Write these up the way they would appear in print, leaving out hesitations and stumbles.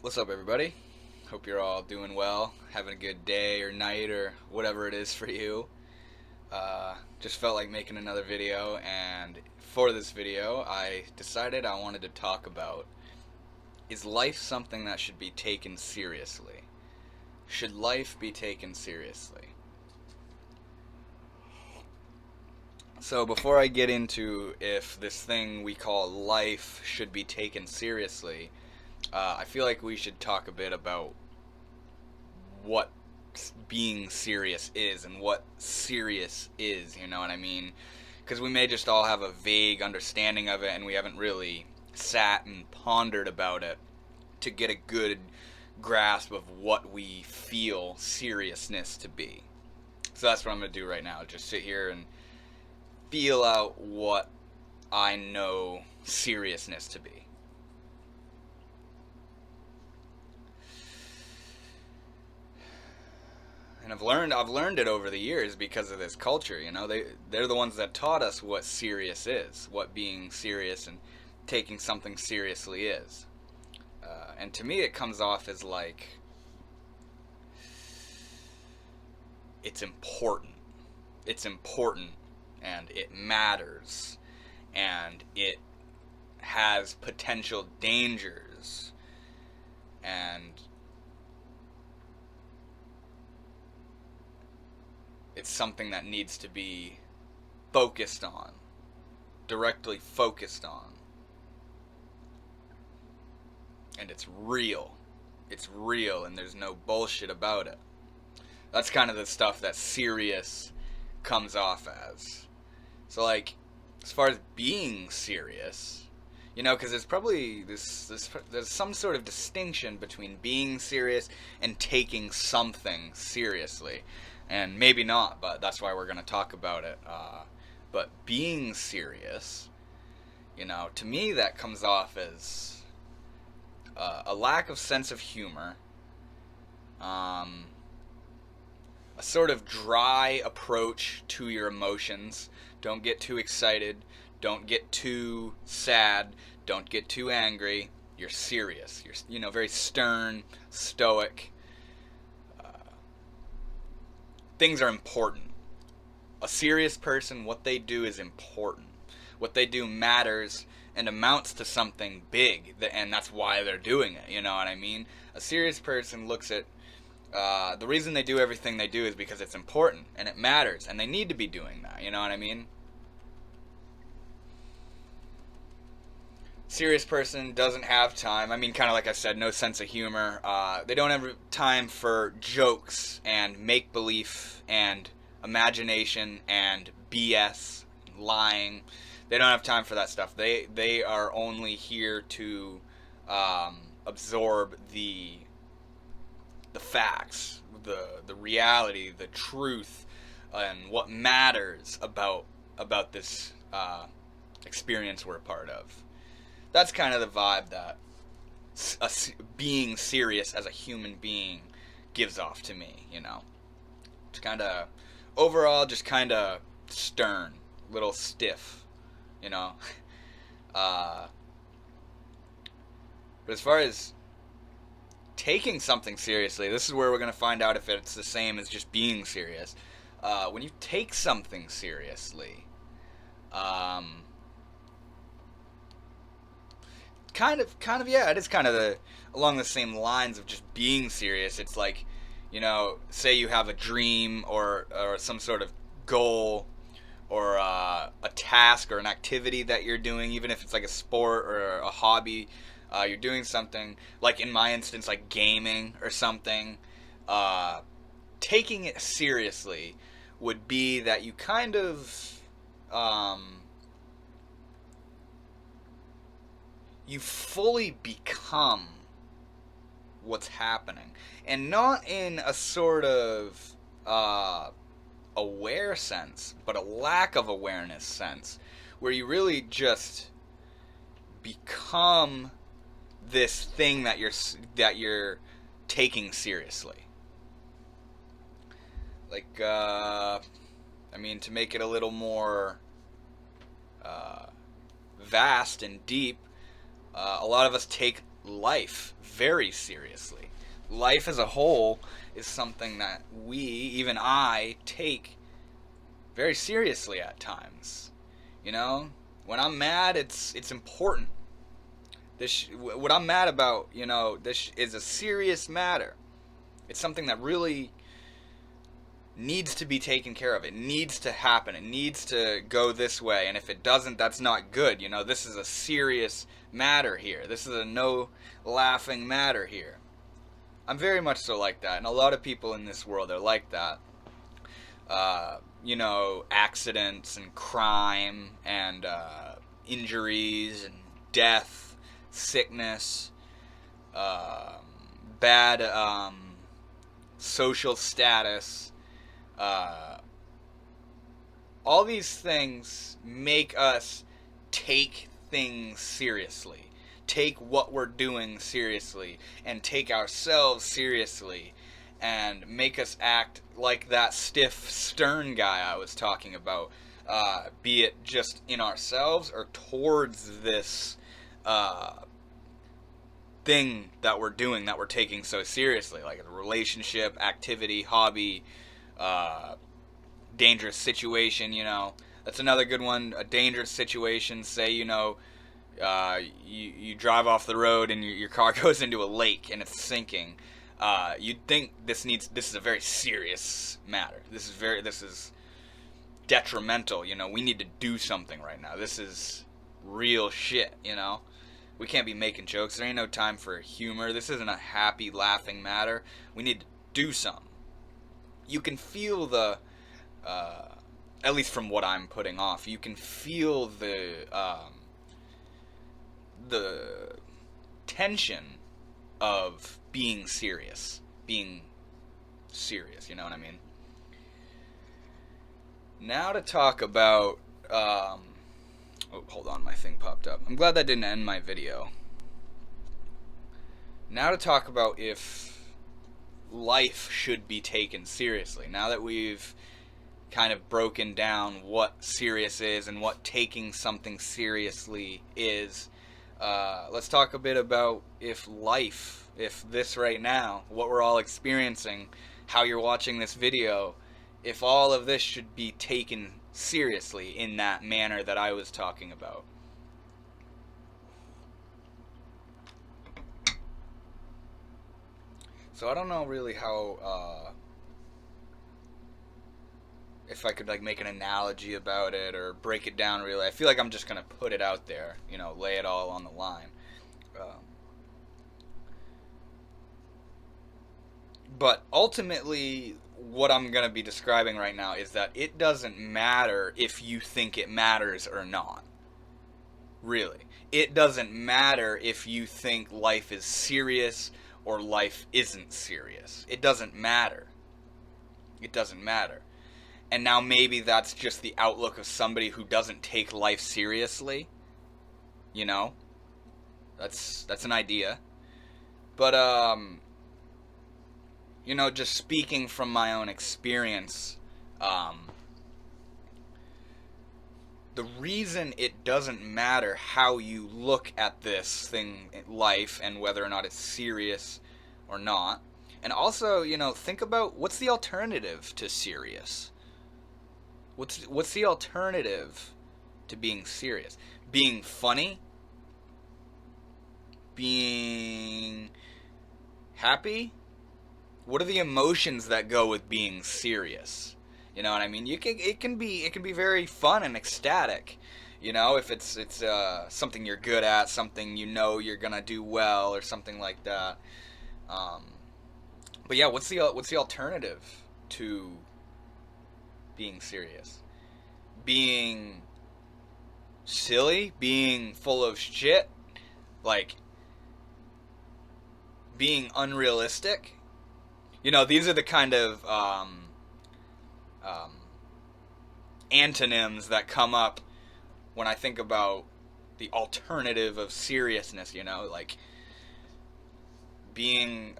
What's up, everybody? Hope you're all doing well, having a good day or night or whatever it is for you. Just felt like making another video, and for this video, I decided I wanted to talk about, is life something that should be taken seriously? Should life be taken seriously? So, before I get into if this thing we call life should be taken seriously, I feel like we should talk a bit about what being serious is and what serious is, you know what I mean? Because we may just all have a vague understanding of it and we haven't really sat and pondered about it to get a good grasp of what we feel seriousness to be. So that's what I'm going to do right now. Just sit here and feel out what I know seriousness to be. And I've learned it over the years because of this culture. You know, they're the ones that taught us what serious is, what being serious and taking something seriously is. And to me, it comes off as like it's important. It's important, and it matters, and it has potential dangers, and it's something that needs to be focused on, directly focused on. And it's real. It's real, and there's no bullshit about it. That's kind of the stuff that serious comes off as. So, like, as far as being serious, you know, because there's probably there's some sort of distinction between being serious and taking something seriously, and maybe not, but that's why we're going to talk about it. But being serious, you know, to me that comes off as a lack of sense of humor, um, a sort of dry approach to your emotions. Don't get too excited. Don't get too sad. Don't get too angry. You're serious. You're, you know, very stern, stoic. Things are important. A serious person, what they do is important. What they do matters and amounts to something big, and that's why they're doing it. You know what I mean? A serious person looks at the reason they do everything they do is because it's important and it matters, and they need to be doing that. You know what I mean? Serious person doesn't have time. I mean, kind of like I said, no sense of humor. They don't have time for jokes and make believe and imagination and BS, lying. They don't have time for that stuff. They are only here to absorb the facts, the reality, the truth, and what matters about this experience we're a part of. That's kind of the vibe that being serious as a human being gives off to me. You know, it's kind of overall just kind of stern, little stiff. You know, uh, but as far as taking something seriously, this is where we're going to find out if it's the same as just being serious. When you take something seriously, um, yeah, it is kind of along the same lines of just being serious. It's like, you know, say you have a dream or some sort of goal or a task or an activity that you're doing, even if it's like a sport or a hobby. You're doing something, like in my instance, like gaming or something. Uh, Taking it seriously would be that you kind of um, you fully become what's happening, and not in a sort of aware sense, but a lack of awareness sense, where you really just become this thing that you're taking seriously. Like, I mean, to make it a little more uh, vast and deep, a lot of us take life very seriously. Life as a whole is something that we, even I, take very seriously at times. You know, when I'm mad, it's important. What I'm mad about, this is a serious matter. It's something that really needs to be taken care of. It needs to happen. It needs to go this way. And if it doesn't, that's not good. This is a serious matter here. This is a no laughing matter here. I'm very much so like that. And a lot of people in this world are like that. Accidents and crime and injuries and death, sickness, bad social status. All these things make us take things seriously, take what we're doing seriously, and take ourselves seriously, and make us act like that stiff, stern guy I was talking about, be it just in ourselves or towards this thing that we're doing, that we're taking so seriously, like a relationship, activity, hobby, dangerous situation. That's another good one. A dangerous situation, say, you drive off the road and your car goes into a lake and it's sinking. You'd think this is a very serious matter. This is detrimental. We need to do something right now. This is real shit. We can't be making jokes. There ain't no time for humor. This isn't a happy, laughing matter. We need to do something. You can feel the, at least from what I'm putting off, you can feel the tension of being serious. You know what I mean? Now to talk about, oh, hold on, my thing popped up. I'm glad that didn't end my video. Now to talk about if life should be taken seriously. Now that we've kind of broken down what serious is and what taking something seriously is, let's talk a bit about if this right now, what we're all experiencing, how you're watching this video, if all of this should be taken seriously in that manner that I was talking about. So I don't know really how, if I could make an analogy about it or break it down really. I feel like I'm just going to put it out there, lay it all on the line. But ultimately, what I'm going to be describing right now is that it doesn't matter if you think it matters or not. Really. It doesn't matter if you think life is serious or life isn't serious. It doesn't matter. It doesn't matter. And now maybe that's just the outlook of somebody who doesn't take life seriously. That's an idea. But, just speaking from my own experience, the reason it doesn't matter how you look at this thing in life and whether or not it's serious or not. And also, think about what's the alternative to serious? What's the alternative to being serious? Being funny? Being happy? What are the emotions that go with being serious? You know what I mean? It can be very fun and ecstatic. If it's something you're good at, something you're gonna do well, or something like that. But yeah, what's the alternative to being serious? Being silly, being full of shit, being unrealistic. These are the kind of antonyms that come up when I think about the alternative of seriousness, being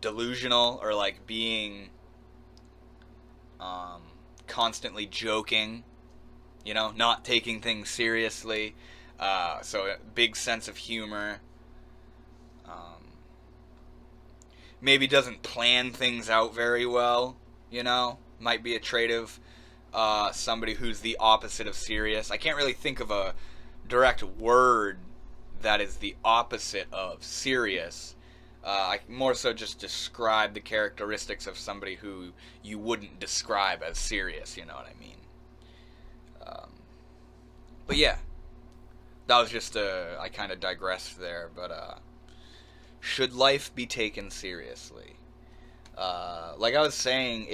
delusional, or being constantly joking, not taking things seriously, so a big sense of humor, maybe doesn't plan things out very well, you know? Might be a trait of somebody who's the opposite of serious. I can't really think of a direct word that is the opposite of serious. I more so just describe the characteristics of somebody who you wouldn't describe as serious, you know what I mean? But yeah, that was just I kind of digressed there, but should life be taken seriously? Like I was saying,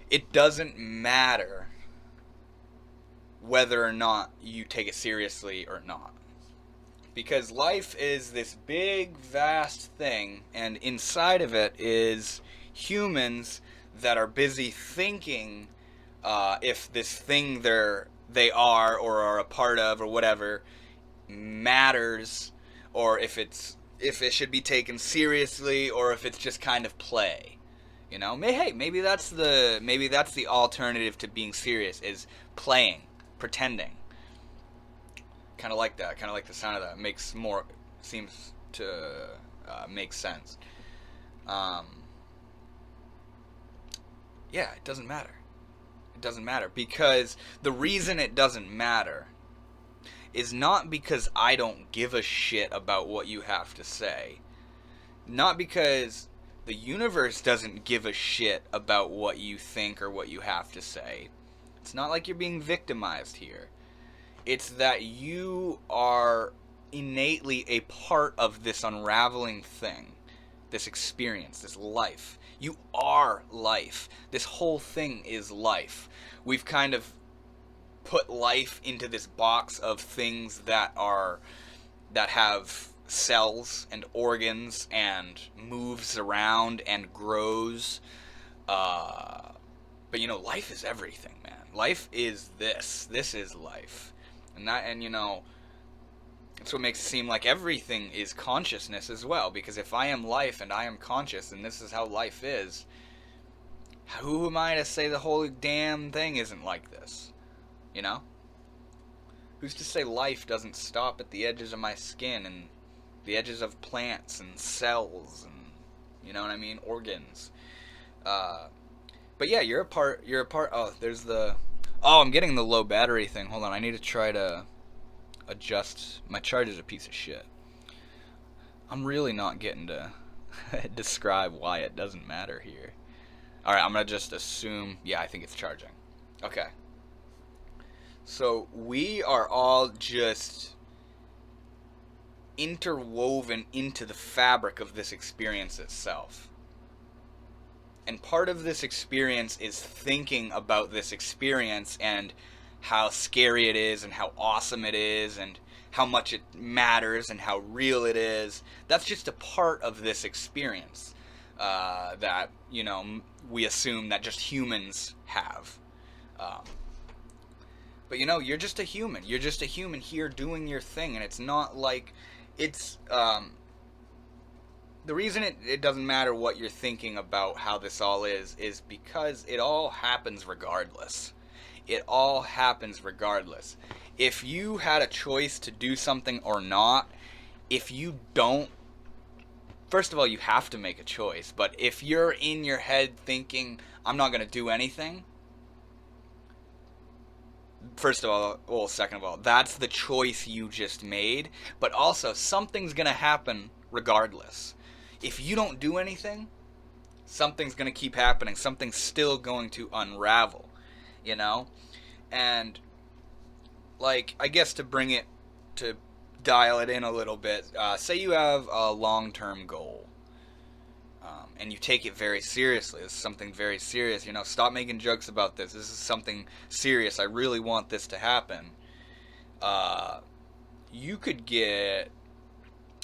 it doesn't matter whether or not you take it seriously or not. Because life is this big, vast thing, and inside of it is humans that are busy thinking if this thing they are or are a part of or whatever matters, or if it should be taken seriously, or if it's just kind of play. You know, hey, maybe that's the alternative to being serious, is playing, pretending. Kind of like that. Kind of like the sound of that. Seems to make sense. Yeah, it doesn't matter. It doesn't matter because the reason it doesn't matter is not because I don't give a shit about what you have to say. Not because the universe doesn't give a shit about what you think or what you have to say. It's not like you're being victimized here. It's that you are innately a part of this unraveling thing, this experience, this life. You are life. This whole thing is life. We've kind of put life into this box of things that have cells and organs and moves around and grows. But you know, life is everything, man. Life is this. This is life. And you know, that's what makes it seem like everything is consciousness as well. Because if I am life and I am conscious and this is how life is, who am I to say the whole damn thing isn't like this? You know? Who's to say life doesn't stop at the edges of my skin and the edges of plants and cells and, you know what I mean, organs. But yeah, you're a part, oh, there's the, oh, I'm getting the low battery thing. Hold on, I need to try to adjust, my charger's a piece of shit. I'm really not getting to describe why it doesn't matter here. Alright, I'm gonna just assume, yeah, I think it's charging. Okay. So, we are all just interwoven into the fabric of this experience itself. And part of this experience is thinking about this experience and how scary it is and how awesome it is and how much it matters and how real it is. That's just a part of this experience that, you know, we assume that just humans have. But, you know, you're just a human. You're just a human here doing your thing. And it's not like it's... the reason it doesn't matter what you're thinking about how this all is because it all happens regardless. It all happens regardless. If you had a choice to do something or not, if you don't, first of all, you have to make a choice. But if you're in your head thinking, I'm not going to do anything, first of all, well, second of all, that's the choice you just made. But also, something's going to happen regardless. If you don't do anything, something's going to keep happening. Something's still going to unravel, you know? And, like, I guess to dial it in a little bit, say you have a long-term goal, and you take it very seriously. This is something very serious, you know? Stop making jokes about this. This is something serious. I really want this to happen. You could get...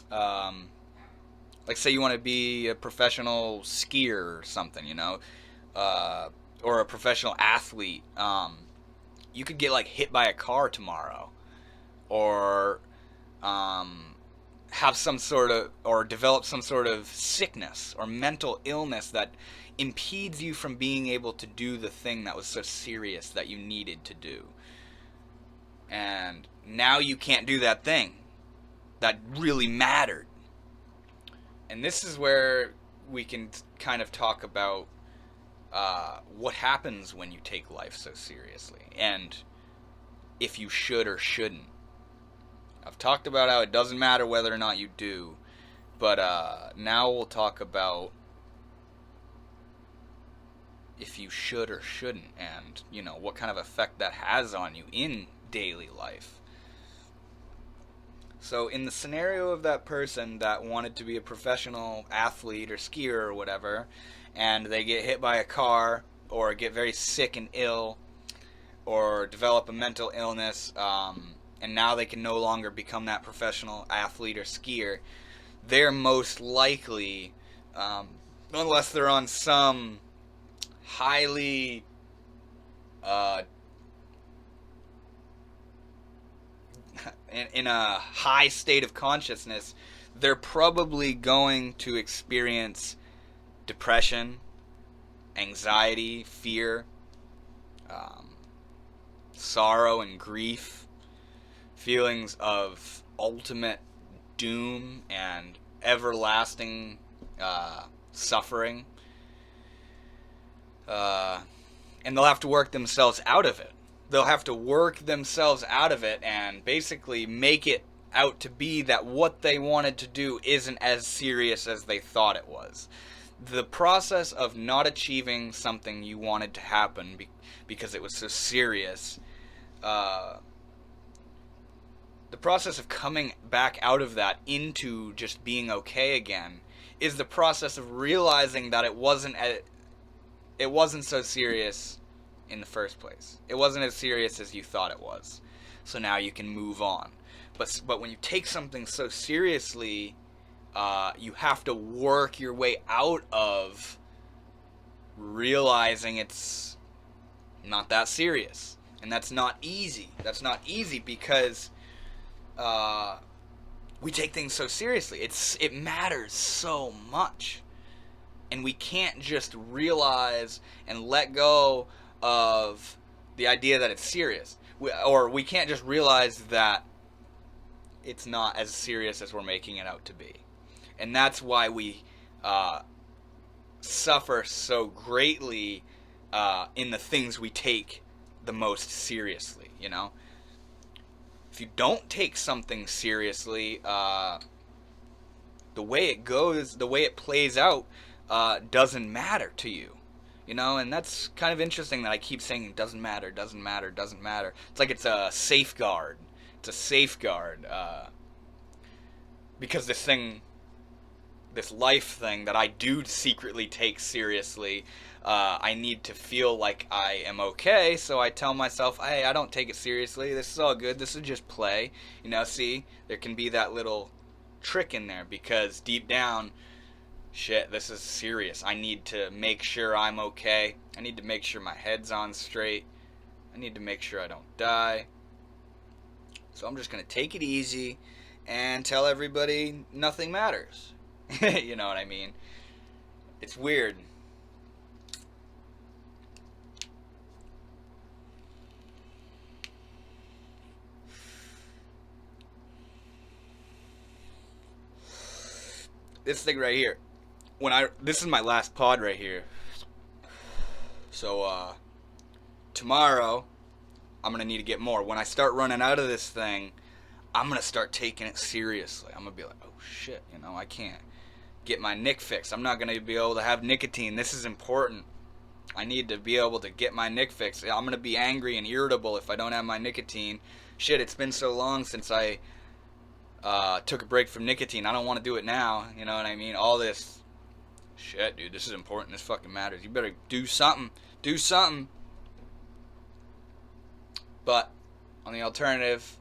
like, say you want to be a professional skier or something, you know, or a professional athlete. You could get, like, hit by a car tomorrow, or have some sort of, or develop some sort of sickness or mental illness that impedes you from being able to do the thing that was so serious that you needed to do. And now you can't do that thing that really mattered. And this is where we can kind of talk about what happens when you take life so seriously, and if you should or shouldn't. I've talked about how it doesn't matter whether or not you do, but now we'll talk about if you should or shouldn't, and what kind of effect that has on you in daily life. So in the scenario of that person that wanted to be a professional athlete or skier or whatever, and they get hit by a car or get very sick and ill or develop a mental illness, and now they can no longer become that professional athlete or skier, they're most likely, unless they're on some highly in a high state of consciousness, they're probably going to experience depression, anxiety, fear, sorrow and grief, feelings of ultimate doom and everlasting suffering, and they'll have to work themselves out of it. They'll have to work themselves out of it and basically make it out to be that what they wanted to do isn't as serious as they thought it was. The process of not achieving something you wanted to happen because it was so serious, the process of coming back out of that into just being okay again is the process of realizing that it wasn't so serious in the first place. It wasn't as serious as you thought it was. So now you can move on. But when you take something so seriously, you have to work your way out of realizing it's not that serious. And that's not easy. That's not easy because we take things so seriously. It matters so much. And we can't just realize and let go of the idea that it's serious. We can't just realize that it's not as serious as we're making it out to be. And that's why we suffer so greatly in the things we take the most seriously, If you don't take something seriously, the way it goes, the way it plays out, doesn't matter to you. And that's kind of interesting that I keep saying it doesn't matter, doesn't matter, doesn't matter. It's like it's a safeguard. It's a safeguard. Because this life thing that I do secretly take seriously, I need to feel like I am okay, so I tell myself, hey, I don't take it seriously. This is all good. This is just play. See, there can be that little trick in there because deep down, shit, this is serious. I need to make sure I'm okay. I need to make sure my head's on straight. I need to make sure I don't die. So I'm just going to take it easy and tell everybody nothing matters. You know what I mean? It's weird. This thing right here. This is my last pod right here. So tomorrow I'm gonna need to get more. When I start running out of this thing, I'm gonna start taking it seriously. I'm gonna be like, oh shit, I can't get my nic fixed. I'm not gonna be able to have nicotine. This is important. I need to be able to get my nic fixed. I'm gonna be angry and irritable if I don't have my nicotine. Shit, it's been so long since I took a break from nicotine. I don't want to do it now. You know what I mean? All this shit, dude, this is important. This fucking matters. You better do something. Do something. But on the alternative,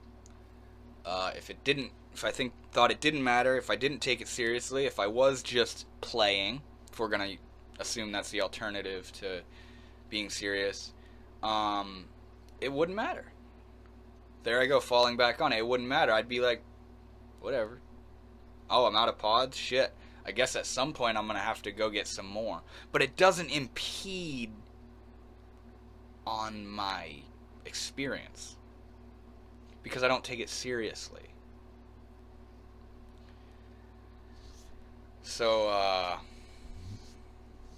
if I thought it didn't matter, if I didn't take it seriously, if I was just playing, if we're gonna assume that's the alternative to being serious, it wouldn't matter. There I go, falling back on it. It wouldn't matter. I'd be like, whatever. Oh, I'm out of pods? Shit. I guess at some point I'm going to have to go get some more. But it doesn't impede on my experience because I don't take it seriously. So,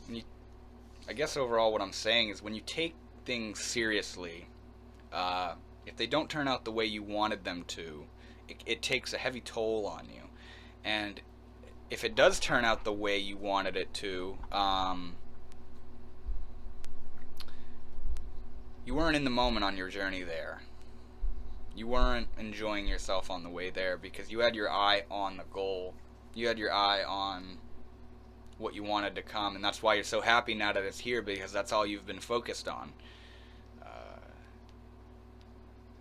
when you, I guess overall what I'm saying is when you take things seriously, uh, if they don't turn out the way you wanted them to, it takes a heavy toll on you. And if it does turn out the way you wanted it to, you weren't in the moment on your journey there. You weren't enjoying yourself on the way there because you had your eye on the goal. You had your eye on what you wanted to come, and that's why you're so happy now that it's here, because that's all you've been focused on.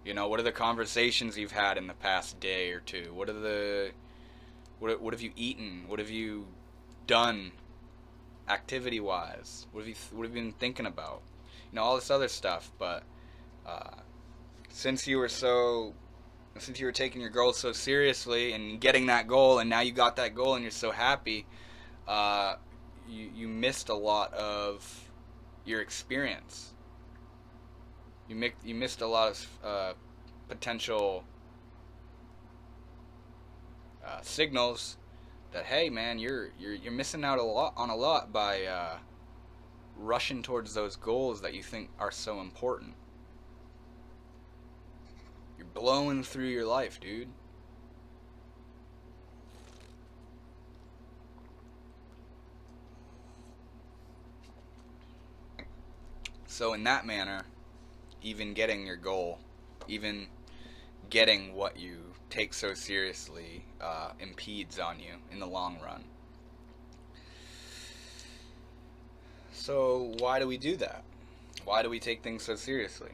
What are the conversations you've had in the past day or two? What have you eaten? What have you done activity wise? What have you been thinking about? All this other stuff. But uh, since you were taking your goal so seriously and getting that goal, and now you got that goal and you're so happy, you missed a lot of your experience. You missed a lot of potential signals that, hey man, you're missing out a lot by rushing towards those goals that you think are so important. You're blowing through your life, dude. So in that manner, even getting your goal, even getting what you take so seriously, impedes on you in the long run. So why do we do that? Why do we take things so seriously?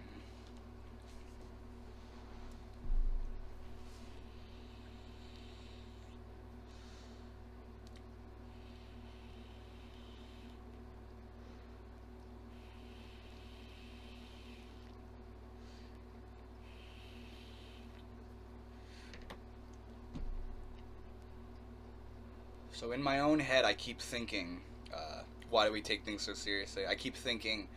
So in my own head, I keep thinking, why do we take things so seriously? I keep thinking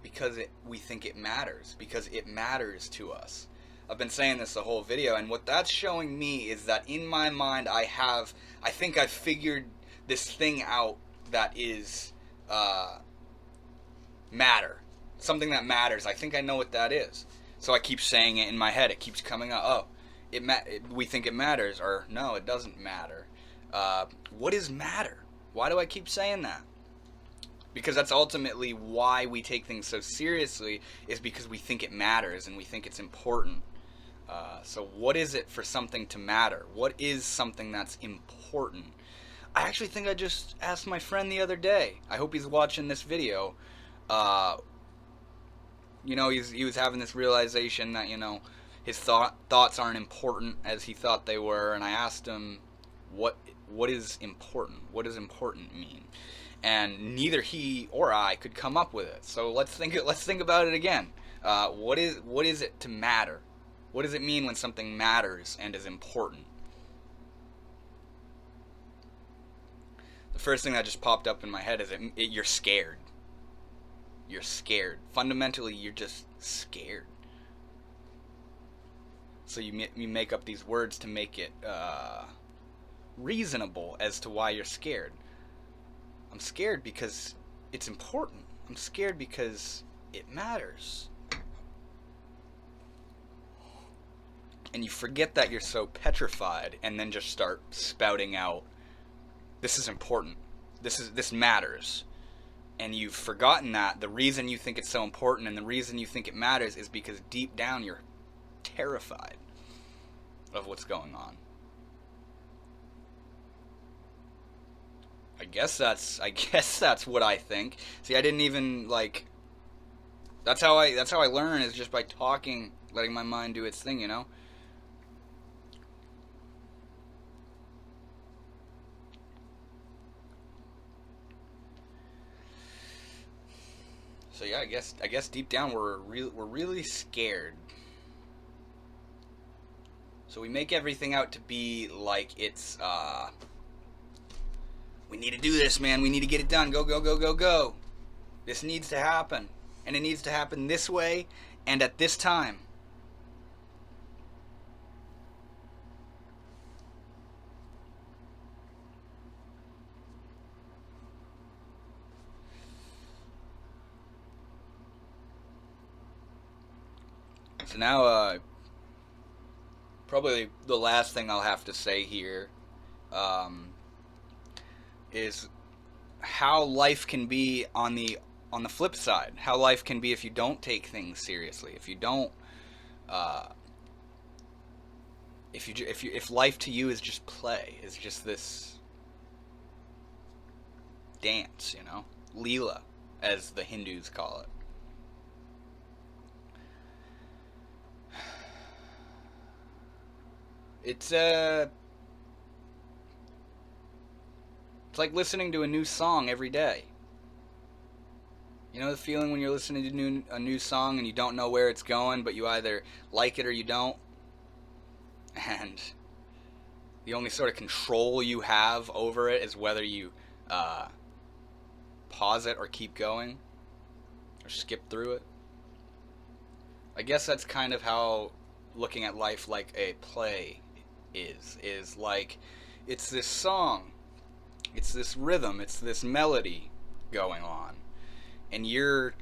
because we think it matters, because it matters to us. I've been saying this the whole video, and what that's showing me is that in my mind, I think I've figured this thing out that is matter, something that matters. I think I know what that is. So I keep saying it in my head. It keeps coming up. Oh, we think it matters, or no, it doesn't matter. What is matter? Why do I keep saying that? Because that's ultimately why we take things so seriously, is because we think it matters and we think it's important. So what is it for something to matter? What is something that's important? I actually think I just asked my friend the other day. I hope he's watching this video. He was having this realization that, his thoughts aren't important as he thought they were, and I asked him, what is important? What does important mean? And neither he or I could come up with it. So let's think about it again. What is it to matter? What does it mean when something matters and is important? The first thing that just popped up in my head is you're scared. You're scared. Fundamentally, you're just scared. So you make up these words to make it reasonable as to why you're scared. I'm scared because it's important. I'm scared because it matters. And you forget that you're so petrified, and then just start spouting out, this is important. This matters. And you've forgotten that the reason you think it's so important and the reason you think it matters is because deep down you're terrified of what's going on. I guess that's what I think. See, I didn't even that's how I learn, is just by talking, letting my mind do its thing, So yeah, I guess deep down we're really scared. So we make everything out to be like it's we need to do this, man. We need to get it done. Go, go, go, go, go. This needs to happen. And it needs to happen this way and at this time. So now, probably the last thing I'll have to say here um, is how life can be on the flip side. How life can be if you don't take things seriously. If you don't, uh, if life to you is just play, is just this dance, Leela, as the Hindus call it. It's like listening to a new song every day. You know the feeling when you're listening to a new song and you don't know where it's going, but you either like it or you don't? And the only sort of control you have over it is whether you pause it or keep going or skip through it. I guess that's kind of how looking at life like a play is like it's this song, it's this rhythm, it's this melody going on, and we're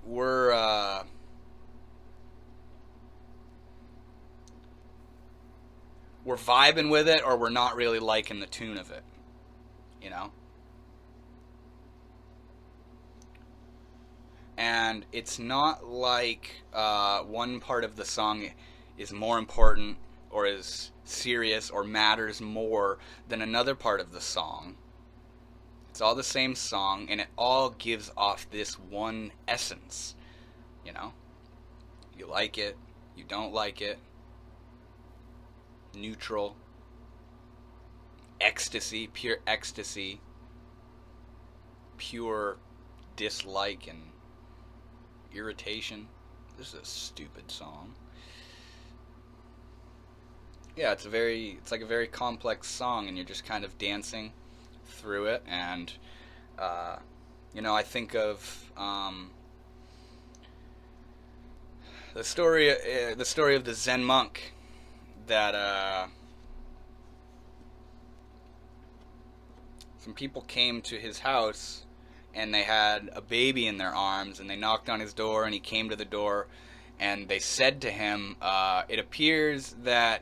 we're vibing with it, or we're not really liking the tune of it, you know. And it's not like one part of the song is more important or is serious or matters more than another part of the song. It's all the same song, and it all gives off this one essence, you know? You like it, you don't like it, neutral, ecstasy, pure ecstasy, pure dislike and irritation. This is a stupid song. Yeah, it's like a very complex song, and you're just kind of dancing through it. And I think of the story of the Zen monk that some people came to his house and they had a baby in their arms, and they knocked on his door, and he came to the door, and they said to him, it appears that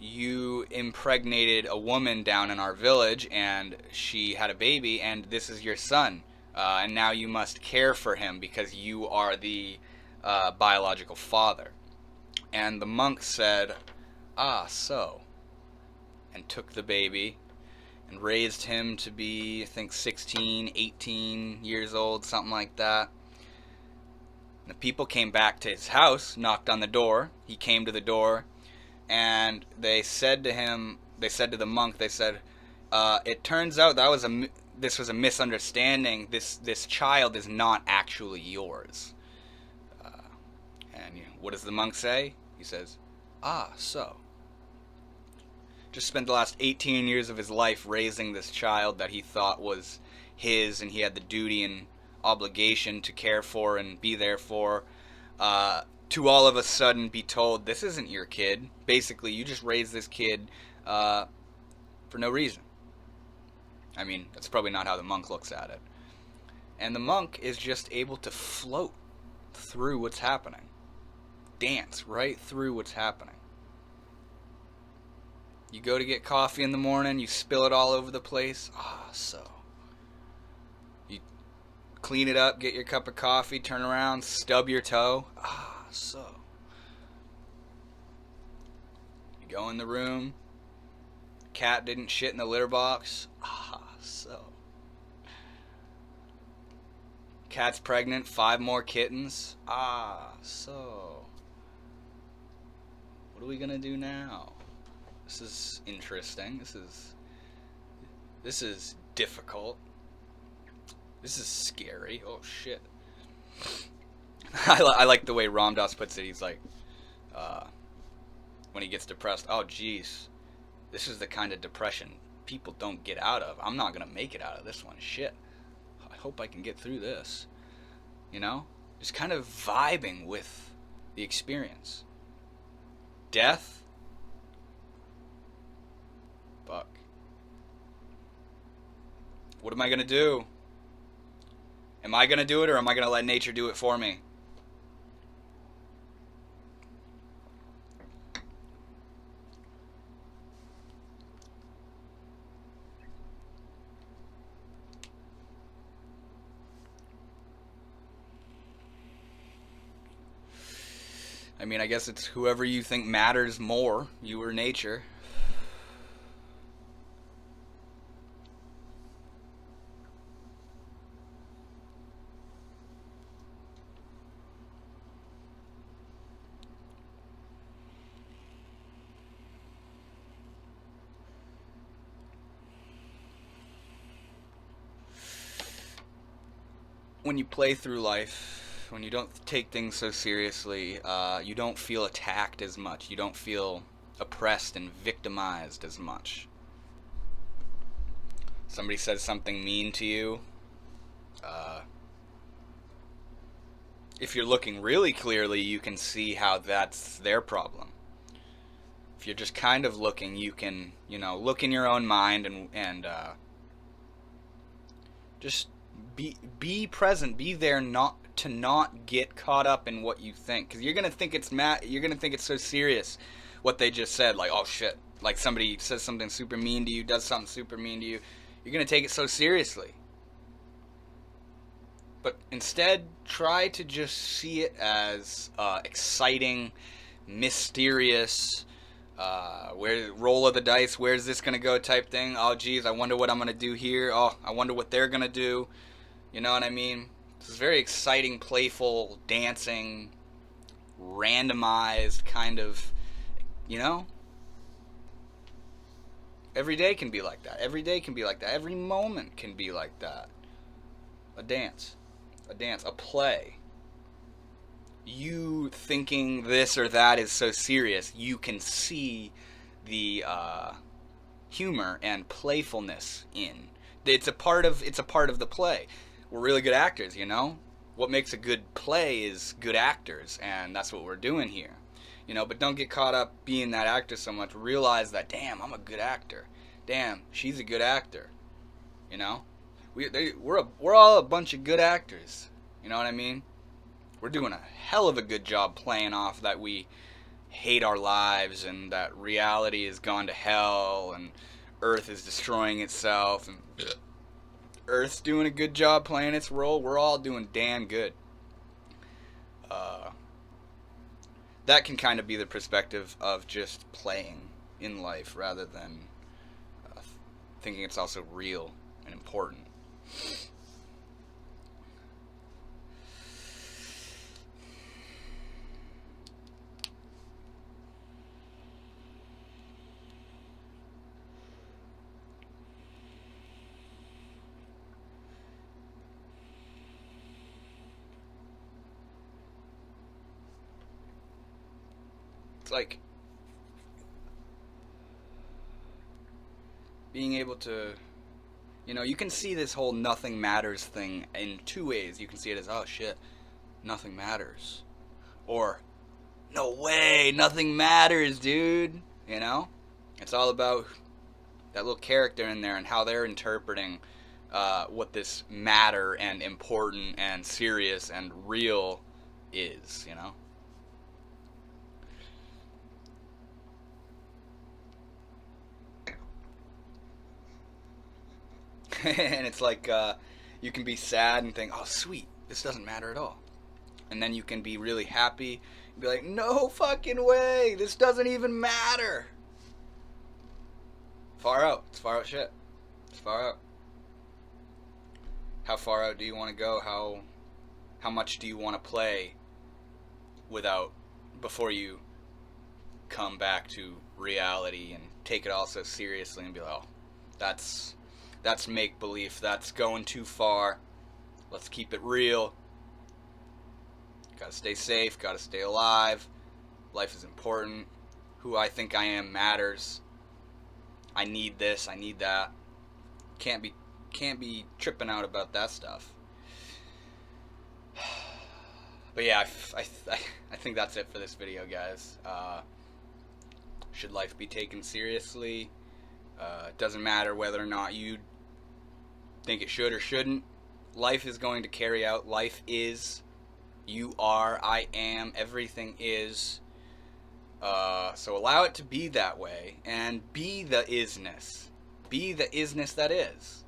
you impregnated a woman down in our village, and she had a baby, and this is your son, and now you must care for him because you are the biological father. And the monk said, "Ah, so," and took the baby and raised him to be, I think, 16, 18 years old, something like that. And the people came back to his house, knocked on the door. He came to the door, and they said to the monk, they said, it turns out this was a misunderstanding. This child is not actually yours. And what does the monk say? He says, "Ah, so." Just spent the last 18 years of his life raising this child that he thought was his, and he had the duty and obligation to care for and be there for, to all of a sudden be told, this isn't your kid. Basically, you just raised this kid for no reason. I mean, that's probably not how the monk looks at it. And the monk is just able to float through what's happening. Dance right through what's happening. You go to get coffee in the morning, you spill it all over the place. Ah, so. You clean it up, get your cup of coffee, turn around, stub your toe. Ah, so. You go in the room, cat didn't shit in the litter box. Ah, so. Cat's pregnant, 5 more kittens. Ah, so. What are we gonna do now? This is interesting. This is difficult. This is scary. Oh shit. I like the way Ram Dass puts it. He's like, when he gets depressed, oh geez, this is the kind of depression people don't get out of. I'm not gonna make it out of this one. Shit. I hope I can get through this. Just kind of vibing with the experience. Death. Fuck. What am I gonna do? Am I gonna do it, or am I gonna let nature do it for me? I mean, I guess it's whoever you think matters more, you or nature. When you play through life, when you don't take things so seriously, you don't feel attacked as much. You don't feel oppressed and victimized as much. Somebody says something mean to you. Uh, if you're looking really clearly, you can see how that's their problem. If you're just kind of looking, you can, look in your own mind and just be present, be there, not get caught up in what you think, because you're gonna think it's so serious what they just said, like, oh shit, like somebody says something super mean to you, does something super mean to you, you're gonna take it so seriously. But instead, try to just see it as exciting, mysterious, where roll of the dice, where's this gonna go type thing. Oh geez, I wonder what I'm gonna do here. Oh, I wonder what they're gonna do. You know what I mean? This is very exciting, playful, dancing, randomized kind of, every day can be like that. Every day can be like that. Every moment can be like that. A dance, a play. You thinking this or that is so serious, you can see the humor and playfulness in. It's a part of the play. We're really good actors, What makes a good play is good actors, and that's what we're doing here. But don't get caught up being that actor so much. Realize that, damn, I'm a good actor. Damn, she's a good actor. We're all a bunch of good actors. You know what I mean? We're doing a hell of a good job playing off that we hate our lives and that reality has gone to hell and Earth is destroying itself and Earth's doing a good job playing its role. We're all doing damn good. That can kind of be the perspective of just playing in life rather than thinking it's also real and important. Like being able to, you can see this whole nothing matters thing in two ways. You can see it as, oh shit, nothing matters, or no way, nothing matters, dude. It's all about that little character in there and how they're interpreting what this matter and important and serious and real is. And it's like you can be sad and think, oh sweet, this doesn't matter at all, and then you can be really happy and be like, no fucking way, this doesn't even matter. Far out. It's far out shit. It's far out. How far out do you want to go? How much do you want to play before you come back to reality and take it all so seriously and be like, oh, that's make-believe, that's going too far, let's keep it real, gotta stay safe, gotta stay alive, life is important, who I think I am matters, I need this, I need that, can't be tripping out about that stuff. But yeah, I think that's it for this video, guys. Should life be taken seriously? It doesn't matter whether or not you think it should or shouldn't. Life is going to carry out. Life is. You are. I am. Everything is. So allow it to be that way, and be the isness. Be the isness that is.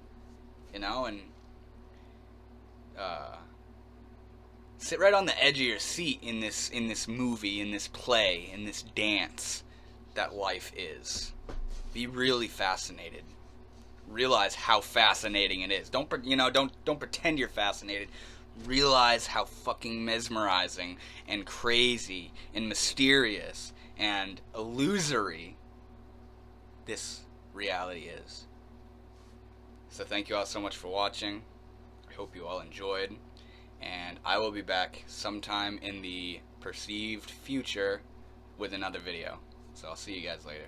And Sit right on the edge of your seat in this movie, in this play, in this dance that life is. Be really fascinated. Realize how fascinating it is. Don't pretend you're fascinated. Realize how fucking mesmerizing and crazy and mysterious and illusory this reality is. So thank you all so much for watching. I hope you all enjoyed, and I will be back sometime in the perceived future with another video. So I'll see you guys later.